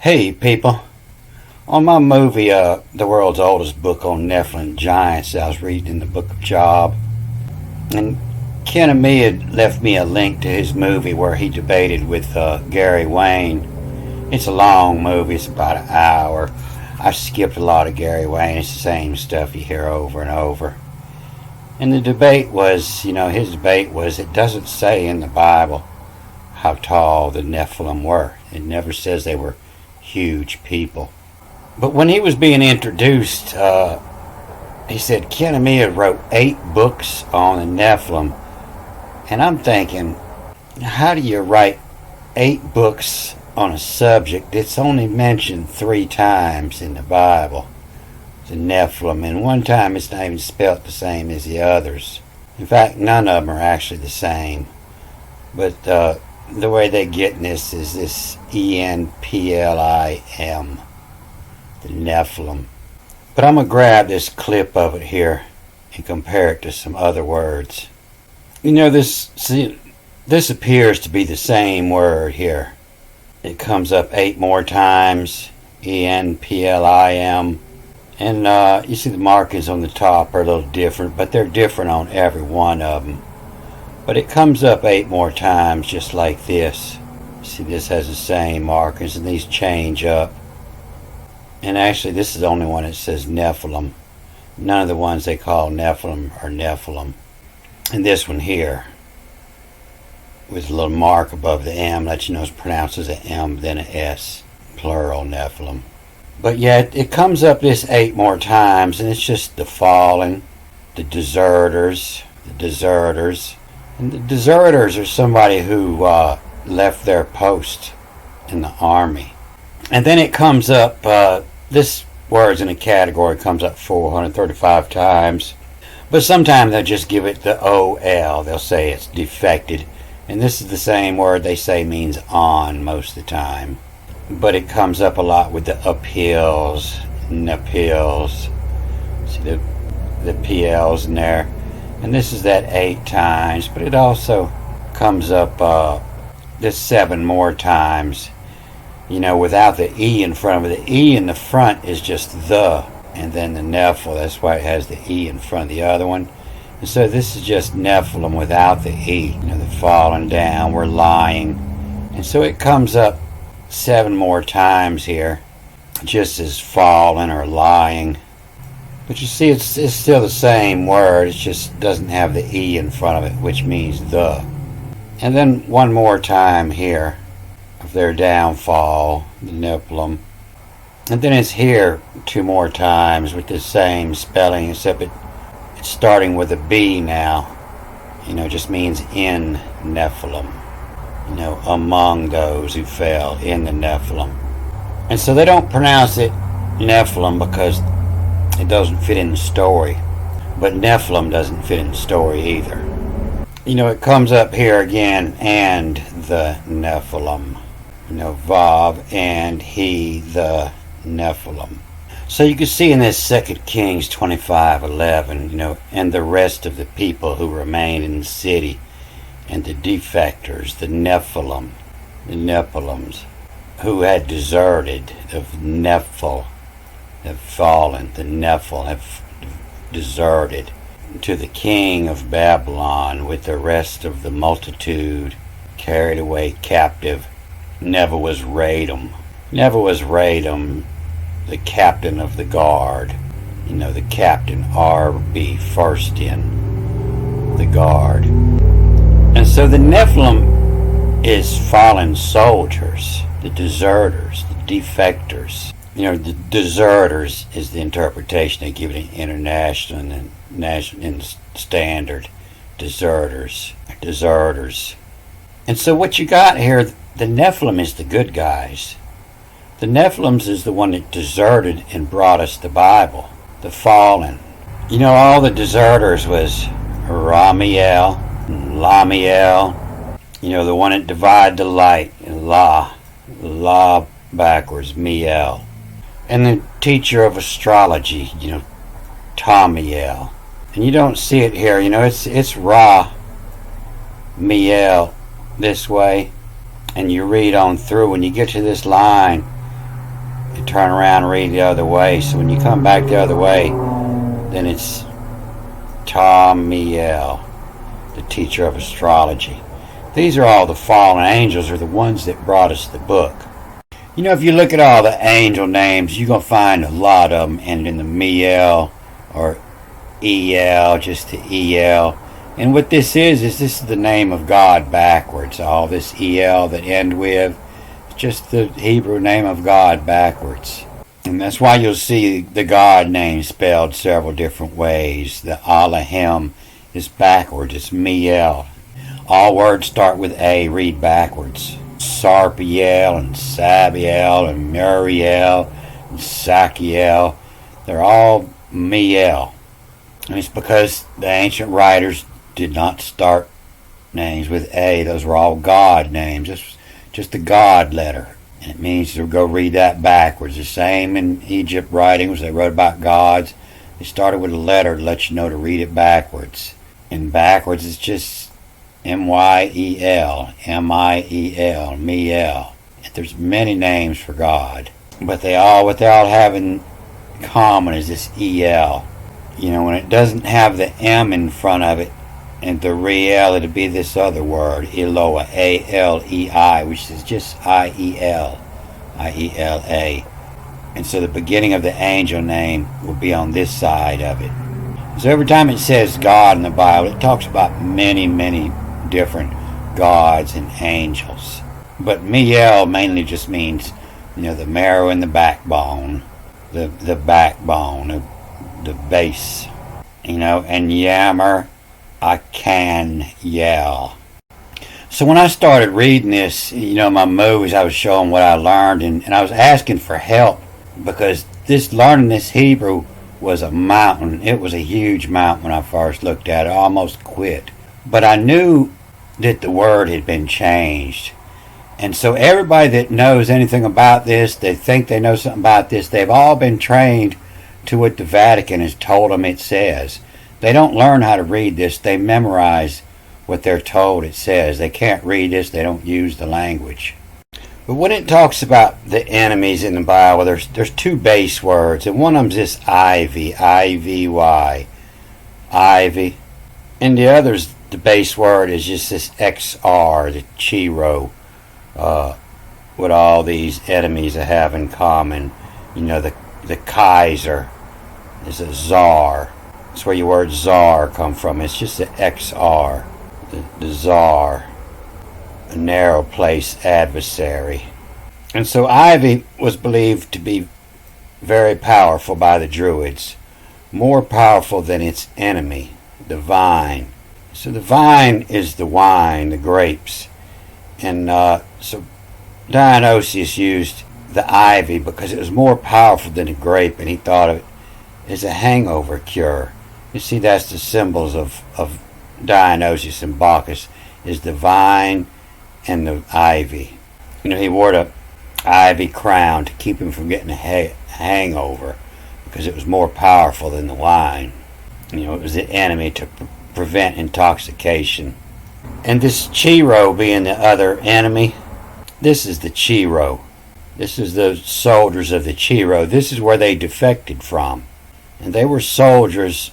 Hey people, on my movie, The World's Oldest Book on Nephilim Giants, I was reading in the Book of Job, and Ken and me had left me a link to his movie where he debated with Gary Wayne. It's a long movie, it's about an hour. I skipped a lot of Gary Wayne, it's the same stuff you hear over and over. And the debate was, his debate was, it doesn't say in the Bible how tall the Nephilim were. It never says they were huge people. But when he was being introduced, he said Ken and me wrote 8 books on the Nephilim. And I'm thinking, how do you write 8 books on a subject that's only mentioned 3 times in the Bible? The Nephilim, and one time it's not even spelt the same as the others. In fact, none of them are actually the same. But the way they get in this is this Neplim, the Nephilim. But I'm going to grab this clip of it here and compare it to some other words. This appears to be the same word here. It comes up 8 more times, Neplim. And you see the markings on the top are a little different, but they're different on every one of them. But it comes up 8 more times just like this. See, this has the same markings, and these change up. And actually, this is the only one that says Nephilim. None of the ones they call Nephilim are Nephilim. And this one here, with a little mark above the M, lets you know it's pronounced as an M, then an S. Plural Nephilim. But yet, it comes up this 8 more times, and it's just the fallen, the deserters. And the deserters are somebody who left their post in the army. And then it comes up, this word's in a category, comes up 435 times. But sometimes they'll just give it the OL. They'll say it's defected. And this is the same word they say means on most of the time. But it comes up a lot with the uphills, Nepils. See the PLs in there. And this is that 8 times, but it also comes up this 7 more times, without the E in front of it. The E in the front is just the, and then the Nephil. That's why it has the E in front of the other one. And so this is just Nephilim without the E. They're falling down, we're lying. And so it comes up 7 more times here, just as fallen or lying. But you see, it's still the same word, it just doesn't have the E in front of it, which means the. And then one more time here of their downfall, the Nephilim. And then it's here 2 more times with the same spelling, except it's starting with a B now. Just means in Nephilim. Among those who fell in the Nephilim. And so they don't pronounce it Nephilim because it doesn't fit in the story. But Nephilim doesn't fit in the story either. It comes up here again, and the Nephilim. Vav, and he, the Nephilim. So you can see in this 2 Kings 25:11, and the rest of the people who remain in the city, and the defectors, the Nephilim, the Nephilims, who had deserted, of Nephil, have fallen, the Nephil have deserted to the king of Babylon with the rest of the multitude carried away captive. Never was Radom, the captain of the guard, the captain R.B. first in the guard. And so the Nephilim is fallen soldiers, the deserters, the defectors. The deserters is the interpretation they give it in international and national in standard. Deserters. And so what you got here, the Nephilim is the good guys. The Nephilims is the one that deserted and brought us the Bible. The fallen. All the deserters was Ramiel, Lamiel, the one that divided the light, La backwards, Miel. And the teacher of astrology, Tomiel. And you don't see it here, it's Ra, Miel, this way. And you read on through, when you get to this line, you turn around and read the other way. So when you come back the other way, then it's Tamiel, the teacher of astrology. These are all the fallen angels, are the ones that brought us the book. You know, if you look at all the angel names, you're going to find a lot of them ending in the Miel or El, just the El. And what this is this is the name of God backwards. All this El that end with, it's just the Hebrew name of God backwards. And that's why you'll see the God name spelled several different ways. The Elohim is backwards. It's Miel. All words start with A, read backwards. Sarpiel and Sabiel and Muriel and Sakiel. They're all Miel. And it's because the ancient writers did not start names with A. Those were all God names. Just the God letter. And it means to go read that backwards. The same in Egypt writings. They wrote about gods. They started with a letter to let you know to read it backwards. And backwards is just M-Y-E-L, M-I-E-L, Miel. There's many names for God. But what they all have in common is this E-L. You know, when it doesn't have the M in front of it, and the Riel, it'd be this other word, Eloah, A-L-E-I, which is just I-E-L, I-E-L-A. And so the beginning of the angel name will be on this side of it. So every time it says God in the Bible, it talks about many, many different gods and angels. But Miel mainly just means, you know, the marrow and the backbone, the backbone, the base, you know, and Yammer, I can yell. So when I started reading this, you know, my movies, I was showing what I learned, and I was asking for help, because learning this Hebrew was a mountain. It was a huge mountain when I first looked at it. I almost quit. But I knew that the word had been changed. And so everybody that knows anything about this, they think they know something about this, they've all been trained to what the Vatican has told them it says. They don't learn how to read this. They memorize what they're told it says. They can't read this. They don't use the language. But when it talks about the enemies in the Bible, there's two base words, and one of them's this ivy, I-V-Y, ivy, and the other's the base word is just this XR, the Chiro, what all these enemies have in common. You know, the Kaiser is a Tsar. That's where your word Tsar come from. It's just the XR, the Tsar, a narrow place adversary. And so ivy was believed to be very powerful by the Druids, more powerful than its enemy, the vine. So the vine is the wine, the grapes. And so Dionysius used the ivy because it was more powerful than the grape, and he thought of it as a hangover cure. You see, that's the symbols of Dionysius and Bacchus, is the vine and the ivy. You know, he wore the ivy crown to keep him from getting a hangover, because it was more powerful than the wine. You know, it was the enemy to prevent intoxication. And this Chiro being the other enemy, this is the Chiro. This is the soldiers of the Chiro. This is where they defected from. And they were soldiers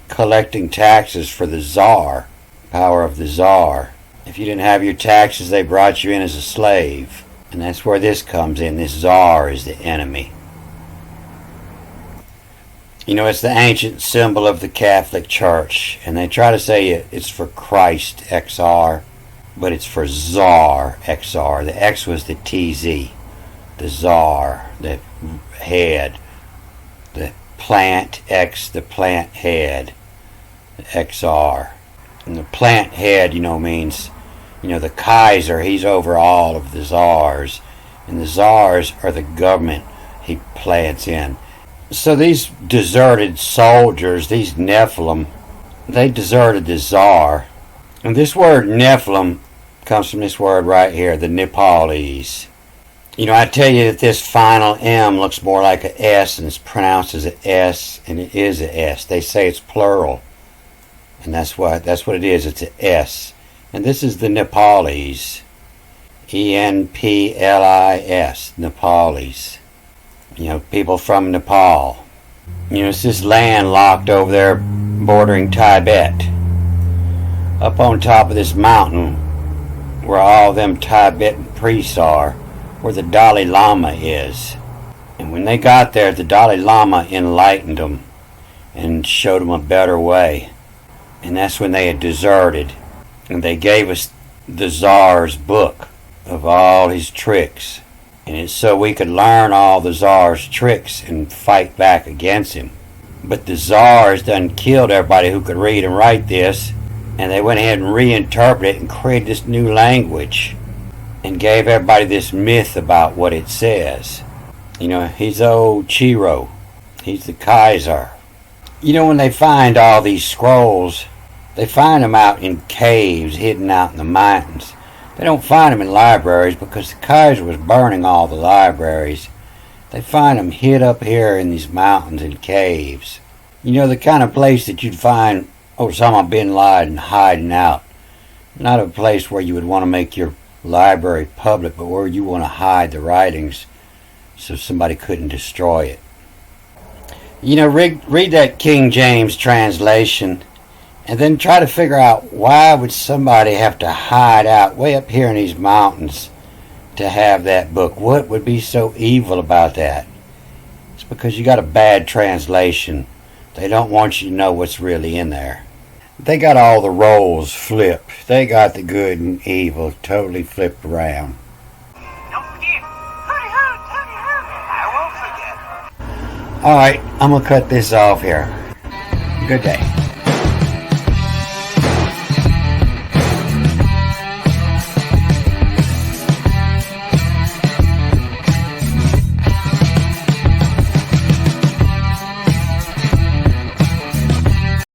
collecting taxes for the Tsar, power of the Tsar. If you didn't have your taxes, they brought you in as a slave. And that's where this comes in. This Tsar is the enemy. You know, it's the ancient symbol of the Catholic Church. And they try to say it's for Christ, XR, but it's for Tsar, XR. The X was the TZ, the Tsar, the head. The plant X, the plant head, the XR. And the plant head, you know, means, you know, the Kaiser, he's over all of the Tsars. And the Tsars are the government he plants in. So these deserted soldiers, these Nephilim, they deserted the Tsar. And this word Nephilim comes from this word right here, the Nepalese. You know, I tell you that this final M looks more like an S, and it's pronounced as an S, and it is an S. They say it's plural, and that's what it is. It's an S. And this is the Nepalese, E-N-P-L-I-S, Nepalese. People from Nepal. It's this land locked over there bordering Tibet. Up on top of this mountain where all them Tibetan priests are, where the Dalai Lama is. And when they got there, the Dalai Lama enlightened them and showed them a better way. And that's when they had deserted. And they gave us the Tsar's book of all his tricks. And it's so we could learn all the Tsar's tricks and fight back against him. But the Tsars done killed everybody who could read and write this, and they went ahead and reinterpreted it and created this new language and gave everybody this myth about what it says. He's old Chiro. He's the Kaiser. When they find all these scrolls, they find them out in caves hidden out in the mountains. They don't find them in libraries because the Kaiser was burning all the libraries. They find them hid up here in these mountains and caves. The kind of place that you'd find Osama bin Laden hiding out. Not a place where you would want to make your library public, but where you want to hide the writings so somebody couldn't destroy it. Read that King James translation and then try to figure out why would somebody have to hide out way up here in these mountains to have that book. What would be so evil about that? It's because you got a bad translation. They don't want you to know what's really in there. They got all the roles flipped. They got the good and evil totally flipped around. Don't forget. I won't forget. Alright, I'm going to cut this off here. Good day.